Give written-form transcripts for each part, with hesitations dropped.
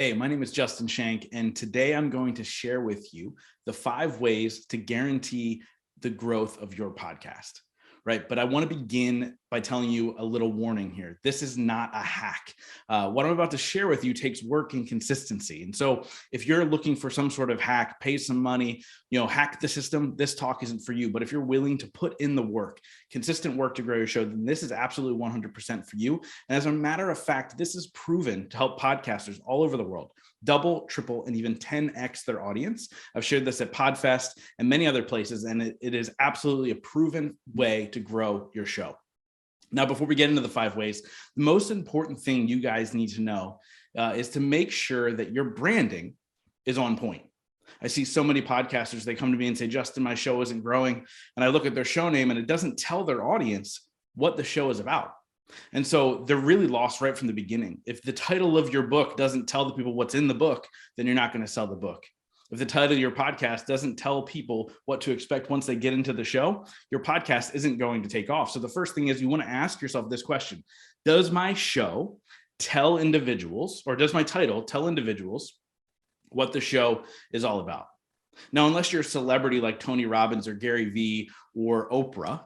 Hey, my name is Justin Schenck, and today I'm going to share with you the 5 ways to guarantee the growth of your podcast, right? But I want to begin by telling you a little warning here. This is not a hack. What I'm about to share with you takes work and consistency. And so if you're looking for some sort of hack, pay some money, hack the system, this talk isn't for you. But if you're willing to put in the work, consistent work to grow your show, then this is absolutely 100% for you. And as a matter of fact, this is proven to help podcasters all over the world double, triple, and even 10x their audience. I've shared this at PodFest and many other places, and it is absolutely a proven way to grow your show. Now, before we get into the 5 ways, the most important thing you guys need to know is to make sure that your branding is on point. I see so many podcasters, they come to me and say, Justin, my show isn't growing. And I look at their show name and it doesn't tell their audience what the show is about. And so they're really lost right from the beginning. If the title of your book doesn't tell the people what's in the book, then you're not going to sell the book. If the title of your podcast doesn't tell people what to expect once they get into the show, your podcast isn't going to take off. So the first thing is you want to ask yourself this question: does my show tell individuals, or does my title tell individuals what the show is all about? Now, unless you're a celebrity like Tony Robbins or Gary Vee or Oprah,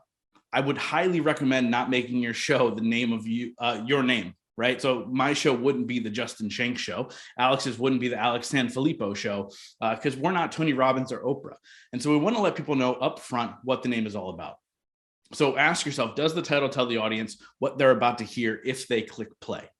I would highly recommend not making your show the name of your name, right? So my show wouldn't be the Justin Schenck show. Alex's wouldn't be the Alex Sanfilippo show because we're not Tony Robbins or Oprah. And so we want to let people know up front what the name is all about. So ask yourself, does the title tell the audience what they're about to hear if they click play?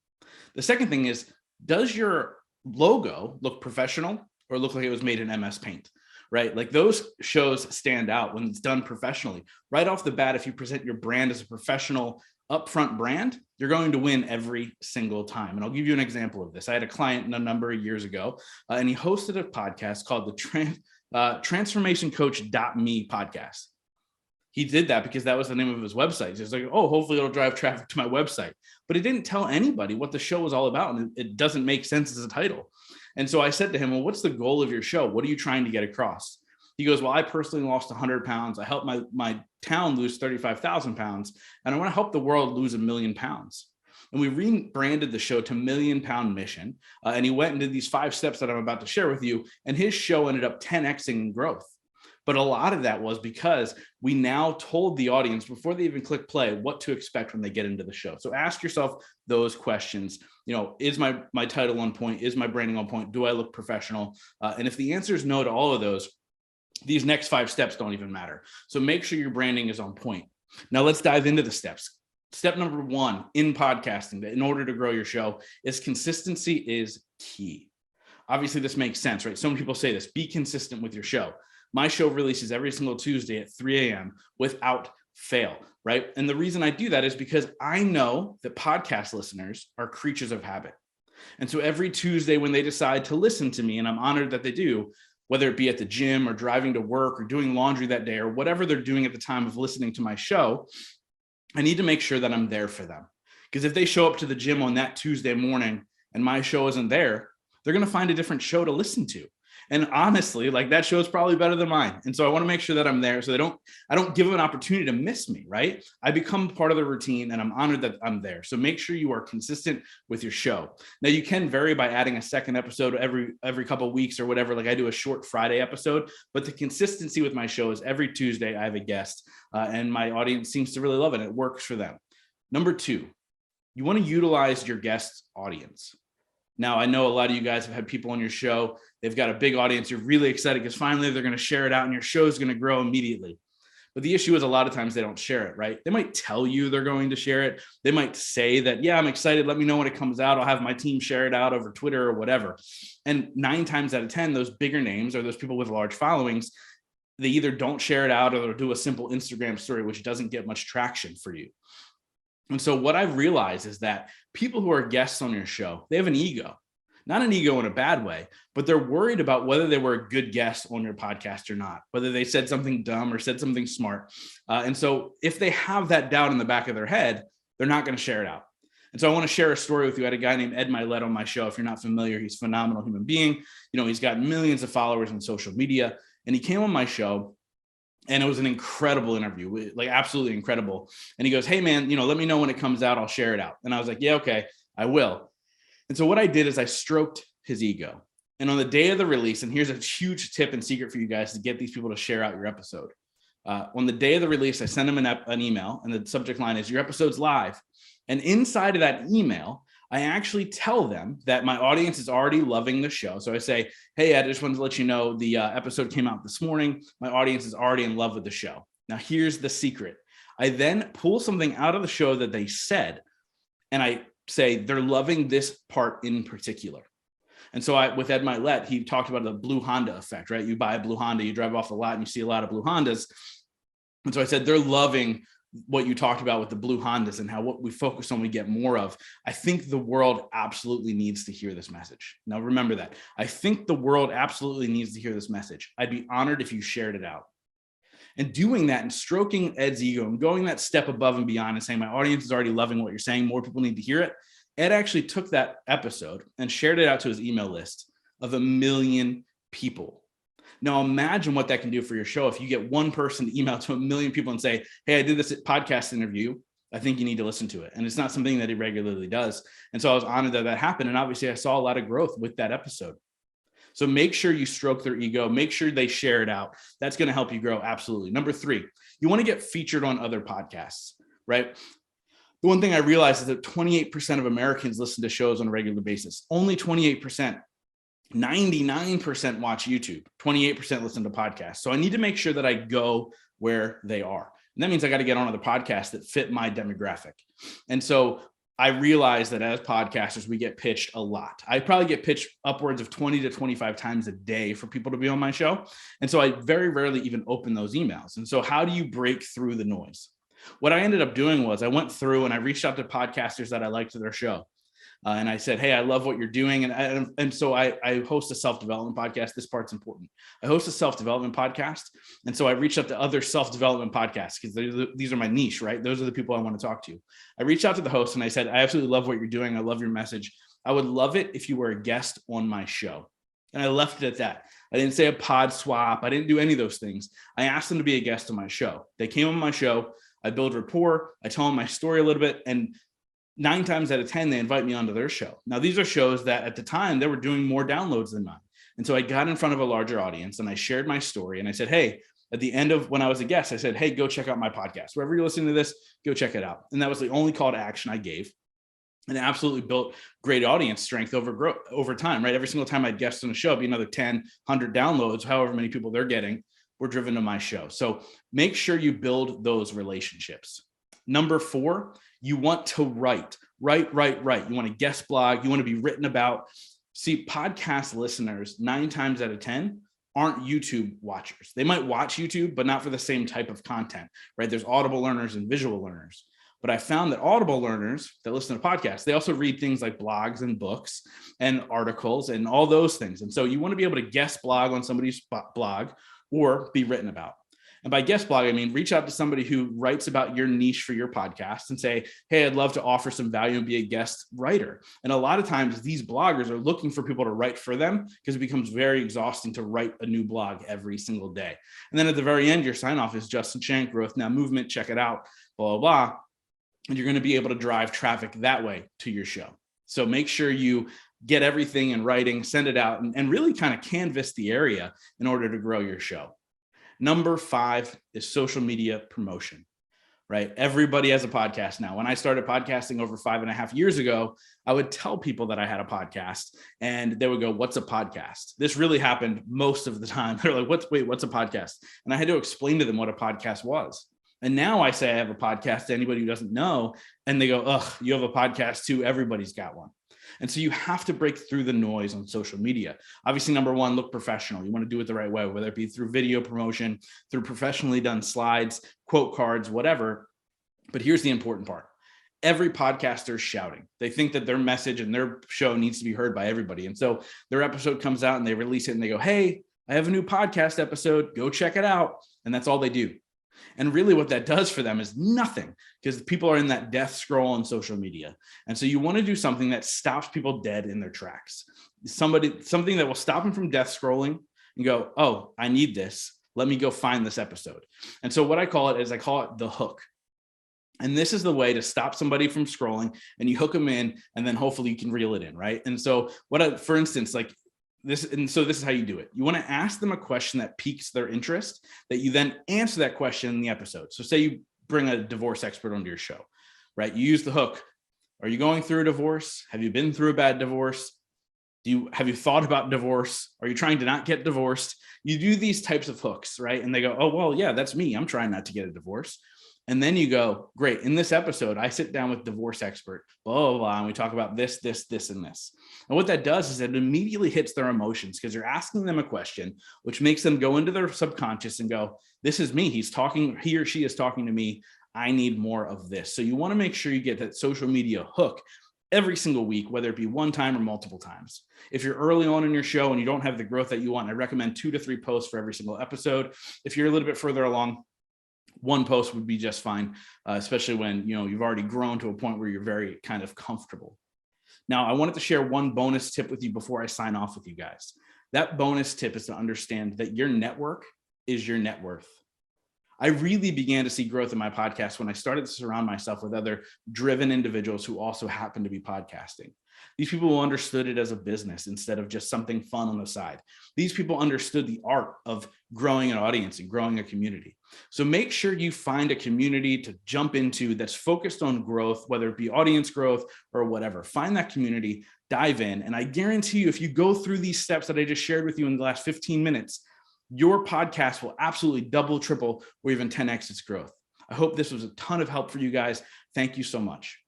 The second thing is, does your logo look professional or look like it was made in MS Paint? Right? Like those shows stand out when it's done professionally. Right off the bat, if you present your brand as a professional upfront brand, you're going to win every single time. And I'll give you an example of this. I had a client a number of years ago, and he hosted a podcast called the transformationcoach.me podcast. He did that because that was the name of his website. He's like, oh, hopefully it'll drive traffic to my website. But he didn't tell anybody what the show was all about. And it doesn't make sense as a title. And so I said to him, well, what's the goal of your show? What are you trying to get across? He goes, well, I personally lost 100 pounds. I helped my town lose 35,000 pounds. And I want to help the world lose 1 million pounds. And we rebranded the show to Million Pound Mission. And he went and did these 5 steps that I'm about to share with you. And his show ended up 10xing in growth. But a lot of that was because we now told the audience before they even click play what to expect when they get into the show. So ask yourself those questions. Is my title on point? Is my branding on point? Do I look professional? And if the answer is no to all of those, these next 5 steps don't even matter. So make sure your branding is on point. Now let's dive into the steps. Step number 1 in podcasting, in order to grow your show, is consistency is key. Obviously, this makes sense, right? Some people say this: be consistent with your show. My show releases every single Tuesday at 3 a.m. without fail, right? And the reason I do that is because I know that podcast listeners are creatures of habit. And so every Tuesday when they decide to listen to me, and I'm honored that they do, whether it be at the gym or driving to work or doing laundry that day or whatever they're doing at the time of listening to my show, I need to make sure that I'm there for them. Because if they show up to the gym on that Tuesday morning and my show isn't there, they're going to find a different show to listen to. And honestly, like that show is probably better than mine. And so I want to make sure that I'm there so I don't give them an opportunity to miss me, right? I become part of the routine and I'm honored that I'm there. So make sure you are consistent with your show. Now you can vary by adding a second episode every couple of weeks or whatever. Like I do a short Friday episode, but the consistency with my show is every Tuesday I have a guest and my audience seems to really love it. It works for them. Number 2, you want to utilize your guest audience. Now, I know a lot of you guys have had people on your show. They've got a big audience. You're really excited because finally they're going to share it out and your show is going to grow immediately. But the issue is a lot of times they don't share it, right? They might tell you they're going to share it. They might say that, yeah, I'm excited. Let me know when it comes out. I'll have my team share it out over Twitter or whatever. And 9 times out of 10, those bigger names or those people with large followings, they either don't share it out or they'll do a simple Instagram story, which doesn't get much traction for you. And so what I've realized is that people who are guests on your show, they have an ego, not an ego in a bad way, but they're worried about whether they were a good guest on your podcast or not, whether they said something dumb or said something smart. And so if they have that doubt in the back of their head, they're not going to share it out. And so I want to share a story with you. I had a guy named Ed Milet on my show. If you're not familiar, he's a phenomenal human being. He's got millions of followers on social media, and he came on my show. And it was an incredible interview, like absolutely incredible. And he goes, hey, man, let me know when it comes out. I'll share it out. And I was like, yeah, okay, I will. And so what I did is I stroked his ego. And on the day of the release, and here's a huge tip and secret for you guys to get these people to share out your episode. On the day of the release, I send them an email, and the subject line is, your episode's live. And inside of that email, I actually tell them that my audience is already loving the show. So I say, hey, I just wanted to let you know the episode came out this morning. My audience is already in love with the show. Now, here's the secret. I then pull something out of the show that they said, and I say, they're loving this part in particular. And so with Ed Milet, he talked about the blue Honda effect, right? You buy a blue Honda, you drive off the lot and you see a lot of blue Hondas. And so I said, they're loving what you talked about with the blue Hondas and how what we focus on, we get more of. I think the world absolutely needs to hear this message. Now, remember that. I think the world absolutely needs to hear this message. I'd be honored if you shared it out. And doing that and stroking Ed's ego and going that step above and beyond and saying, my audience is already loving what you're saying, more people need to hear it. Ed actually took that episode and shared it out to his email list of 1 million people. Now imagine what that can do for your show if you get one person to email to 1 million people and say, hey, I did this podcast interview. I think you need to listen to it. And it's not something that he regularly does. And so I was honored that happened. And obviously I saw a lot of growth with that episode. So make sure you stroke their ego. Make sure they share it out. That's going to help you grow. Absolutely. Number 3, you want to get featured on other podcasts, right? The one thing I realized is that 28% of Americans listen to shows on a regular basis. Only 28%. 99% watch YouTube. 28% listen to podcasts. So I need to make sure that I go where they are. And that means I got to get on other podcasts that fit my demographic. And so I realize that as podcasters, we get pitched a lot. I probably get pitched upwards of 20 to 25 times a day for people to be on my show. And so I very rarely even open those emails. And so how do you break through the noise? What I ended up doing was I went through and I reached out to podcasters that I liked to their show. And I said, hey, I love what you're doing. And so I host a self-development podcast. This part's important. I host a self-development podcast. And so I reached out to other self-development podcasts because these are my niche, right? Those are the people I want to talk to. I reached out to the host and I said, I absolutely love what you're doing. I love your message. I would love it if you were a guest on my show. And I left it at that. I didn't say a pod swap. I didn't do any of those things. I asked them to be a guest on my show. They came on my show. I build rapport. I tell them my story a little bit. And 9 times out of 10, they invite me onto their show. Now, these are shows that at the time they were doing more downloads than mine. And so I got in front of a larger audience and I shared my story. And I said, hey, at the end of when I was a guest, I said, hey, go check out my podcast. Wherever you're listening to this, go check it out. And that was the only call to action I gave. And it absolutely built great audience strength over time, right? Every single time I'd guest on a show, it'd be another 10, 100 downloads, however many people they're getting were driven to my show. So make sure you build those relationships. Number 4, you want to write. You want to guest blog. You want to be written about. See, podcast listeners, 9 times out of 10 aren't YouTube watchers. They might watch YouTube, but not for the same type of content, right? There's Audible learners and visual learners. But I found that Audible learners that listen to podcasts, they also read things like blogs and books and articles and all those things. And so you want to be able to guest blog on somebody's blog or be written about. And by guest blog, I mean, reach out to somebody who writes about your niche for your podcast and say, hey, I'd love to offer some value and be a guest writer. And a lot of times these bloggers are looking for people to write for them because it becomes very exhausting to write a new blog every single day. And then at the very end, your sign off is Justin Schenck, Growth Now Movement, check it out, blah, blah, blah. And you're going to be able to drive traffic that way to your show. So make sure you get everything in writing, send it out, and really kind of canvas the area in order to grow your show. Number 5 is social media promotion, right? Everybody has a podcast now. When I started podcasting over 5.5 years ago, I would tell people that I had a podcast and they would go, what's a podcast? This really happened most of the time. They're like, what's a podcast? And I had to explain to them what a podcast was. And now I say I have a podcast to anybody who doesn't know, and they go, ugh, you have a podcast too. Everybody's got one. And so you have to break through the noise on social media. Obviously, number 1, look professional. You want to do it the right way, whether it be through video promotion, through professionally done slides, quote cards, whatever. But here's the important part. Every podcaster is shouting. They think that their message and their show needs to be heard by everybody. And so their episode comes out and they release it and they go, hey, I have a new podcast episode. Go check it out. And that's all they do. And really what that does for them is nothing, because people are in that death scroll on social media. And so you want to do something that stops people dead in their tracks. Something that will stop them from death scrolling and go, oh, I need this. Let me go find this episode. And so what I call it is I call it the hook. And this is the way to stop somebody from scrolling, and you hook them in, and then hopefully you can reel it in, right? And so for instance, like this, and so this is how you do it. You want to ask them a question that piques their interest, that you then answer that question in the episode. So say you bring a divorce expert onto your show, right? You use the hook. Are you going through a divorce? Have you been through a bad divorce? Have you thought about divorce? Are you trying to not get divorced? You do these types of hooks, right? And they go, oh, well, yeah, that's me. I'm trying not to get a divorce. And then you go, great. In this episode, I sit down with divorce expert, blah, blah, blah, and we talk about this, this, this, and this. And what that does is it immediately hits their emotions, because you're asking them a question, which makes them go into their subconscious and go, this is me. He or she is talking to me. I need more of this. So you want to make sure you get that social media hook every single week, whether it be one time or multiple times. If you're early on in your show and you don't have the growth that you want, I recommend 2 to 3 posts for every single episode. If you're a little bit further along, 1 post would be just fine, especially when you've already grown to a point where you're very kind of comfortable. Now, I wanted to share one bonus tip with you before I sign off with you guys. That bonus tip is to understand that your network is your net worth. I really began to see growth in my podcast when I started to surround myself with other driven individuals who also happen to be podcasting. These people who understood it as a business instead of just something fun on the side. These people understood the art of growing an audience and growing a community. So make sure you find a community to jump into that's focused on growth, whether it be audience growth or whatever. Find that community, dive in. And I guarantee you, if you go through these steps that I just shared with you in the last 15 minutes, your podcast will absolutely double, triple, or even 10x its growth. I hope this was a ton of help for you guys. Thank you so much.